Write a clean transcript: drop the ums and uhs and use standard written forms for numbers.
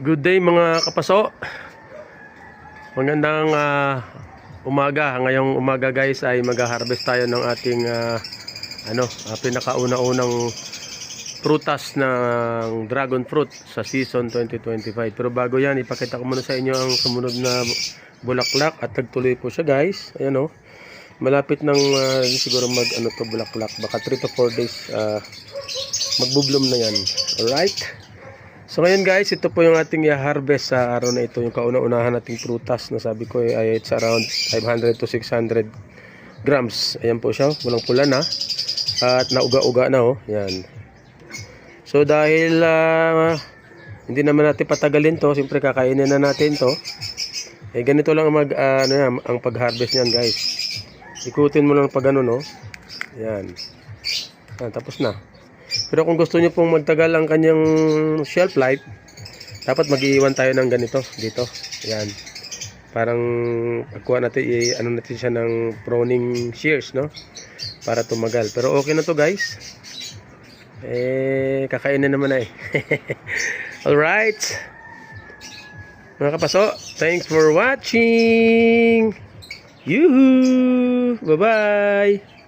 Good day mga kapaso. Magandang umaga. Ngayong umaga guys ay mag-harvest tayo ng ating pinakauna-unang prutas ng dragon fruit sa season 2025. Pero bago yan, ipakita ko muna sa inyo ang sumunod na bulaklak at nagtuloy po siya guys. Ayan o. Malapit ng siguro bulaklak. Baka 3 to 4 days magbubloom na yan. Alright? So ngayon guys, ito po yung ating i-harvest sa araw na ito. Yung kauna-unahan nating prutas na sabi ko ay it's around 500 to 600 grams. Ayan po siya, walang pula na. At nauga-uga na oh. Yan. So dahil hindi naman natin patagalin to, siyempre kakainin na natin to. Eh ganito lang ang pag-harvest niyan guys. Ikutin mo lang pag ano no. Yan. Tapos na. Pero kung gusto niyo pong magtagal ang kanyang shelf life, dapat mag-iwan tayo ng ganito dito. Yan. Parang pagkuha natin natin siya ng pruning shears, no? Para tumagal. Pero okay na to, guys. Kakainin naman na eh. All right. Mga kapaso, thanks for watching. Yoo-hoo! Bye-bye.